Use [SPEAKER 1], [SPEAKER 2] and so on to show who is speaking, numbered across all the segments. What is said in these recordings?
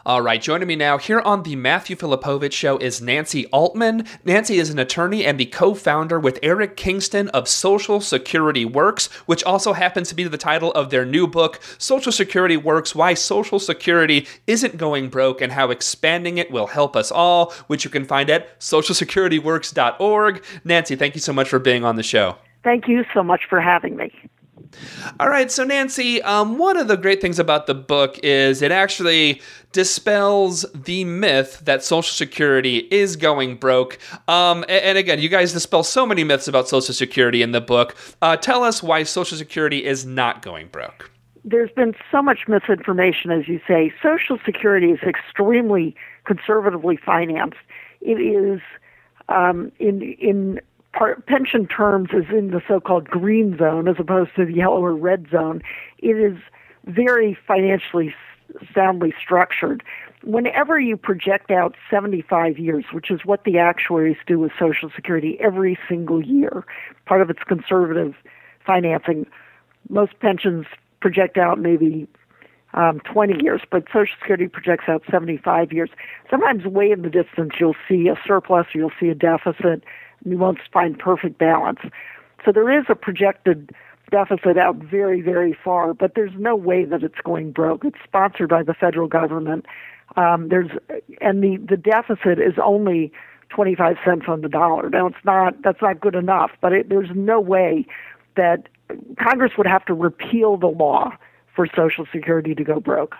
[SPEAKER 1] All right, joining me now here on the Matthew Filipowicz Show is Nancy Altman. Nancy is an attorney and the co-founder with Eric Kingston of Social Security Works, which also happens to be the title of their new book, Social Security Works, Why Social Security Isn't Going Broke and How Expanding It Will Help Us All, which you can find at socialsecurityworks.org. Nancy, thank you so much for being on the show.
[SPEAKER 2] Thank you so much for having me.
[SPEAKER 1] All right, so Nancy, one of the great things about the book is it actually dispels the myth that Social Security is going broke. And again, you guys dispel so many myths about Social Security in the book. Tell us why Social Security is not going broke.
[SPEAKER 2] There's been so much misinformation, as you say. Social Security is extremely conservatively financed. It is pension terms is in the so-called green zone as opposed to the yellow or red zone. It is very financially soundly structured. Whenever you project out 75 years, which is what the actuaries do with Social Security every single year, part of its conservative financing, most pensions project out maybe 20 years, but Social Security projects out 75 years. Sometimes way in the distance you'll see a surplus or you'll see a deficit. You won't find perfect balance. So there is a projected deficit out very, very far, but there's no way that it's going broke. It's sponsored by the federal government. The deficit is only 25 cents on the dollar. Now that's not good enough, but there's no way that Congress would have to repeal the law for Social Security to go broke.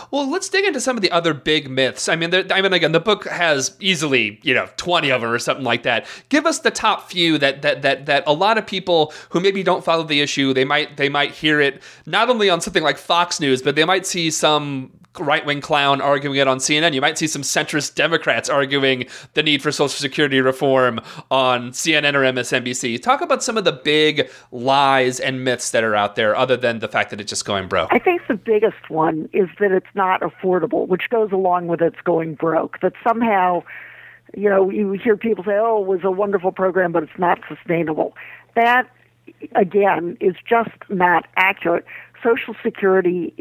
[SPEAKER 1] Well, let's dig into some of the other big myths. Again, the book has easily, 20 of them or something like that. Give us the top few that a lot of people who maybe don't follow the issue, they might hear it not only on something like Fox News, but they might see some right-wing clown arguing it on CNN. You might see some centrist Democrats arguing the need for Social Security reform on CNN or MSNBC. Talk about some of the big lies and myths that are out there, other than the fact that it's just going broke.
[SPEAKER 2] I think the biggest one is that it's not affordable, which goes along with it's going broke. That somehow, you hear people say, oh, it was a wonderful program, but it's not sustainable. That, again, is just not accurate. Social Security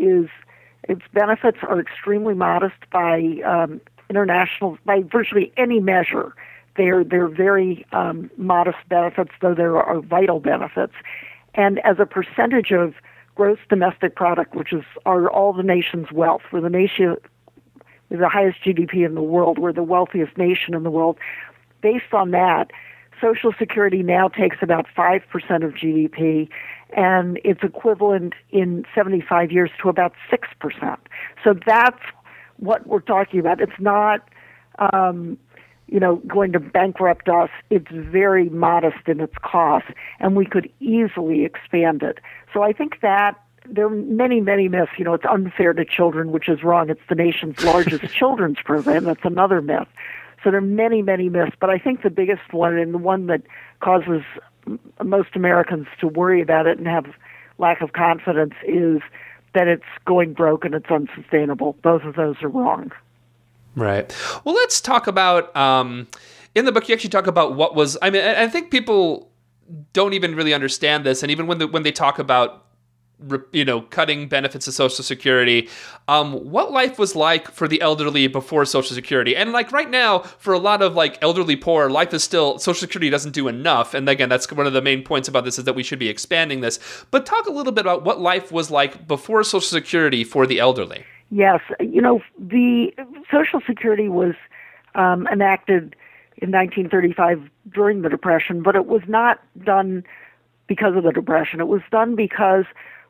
[SPEAKER 2] its benefits are extremely modest by virtually any measure. They're very modest benefits, though there are vital benefits. And as a percentage of gross domestic product, which are all the nation's wealth, we're the nation with the highest GDP in the world, we're the wealthiest nation in the world. Based on that, Social Security now takes about 5% of GDP, and it's equivalent in 75 years to about 6%. So that's what we're talking about. It's not, going to bankrupt us. It's very modest in its cost, and we could easily expand it. So I think that there are many, many myths. It's unfair to children, which is wrong. It's the nation's largest children's program. That's another myth. So there are many, many myths, but I think the biggest one, and the one that causes most Americans to worry about it and have lack of confidence, is that it's going broke and it's unsustainable. Both of those are wrong.
[SPEAKER 1] Right. Well, let's talk about, in the book you actually talk about what was, I think people don't even really understand this, and even when they talk about cutting benefits to Social Security, what life was like for the elderly before Social Security. And right now, for a lot of elderly poor, life is still, Social Security doesn't do enough. And again, that's one of the main points about this, is that we should be expanding this. But talk a little bit about what life was like before Social Security for the elderly.
[SPEAKER 2] Yes. The Social Security was enacted in 1935 during the Depression, but it was not done because of the Depression. It was done because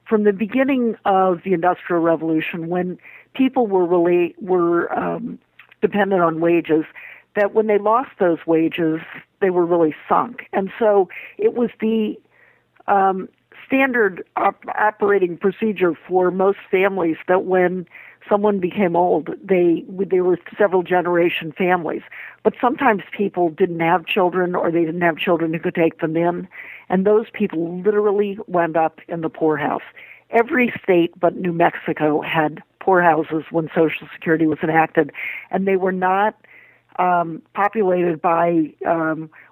[SPEAKER 2] from the beginning of the Industrial Revolution, when people were dependent on wages, that when they lost those wages, they were really sunk. And so it was the standard operating procedure for most families that when someone became old, they were several generation families. But sometimes people didn't have children, or they didn't have children who could take them in, and those people literally wound up in the poorhouse. Every state but New Mexico had poorhouses when Social Security was enacted, and they were not populated by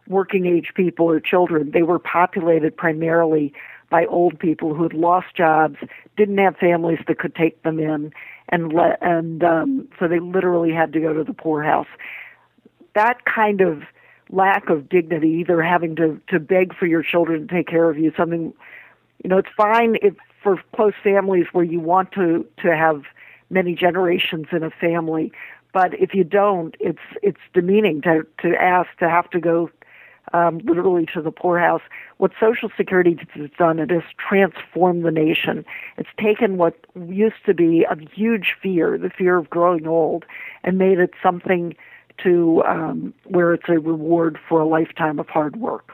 [SPEAKER 2] working age people or children. They were populated primarily by old people who had lost jobs, didn't have families that could take them in, so they literally had to go to the poorhouse. That kind of lack of dignity, either having to beg for your children to take care of you, something, it's fine if for close families where you want to have many generations in a family, but if you don't, it's demeaning to ask to have to go literally to the poorhouse. What Social Security has done, it has transformed the nation. It's taken what used to be a huge fear, the fear of growing old, and made it something to where it's a reward for a lifetime of hard work.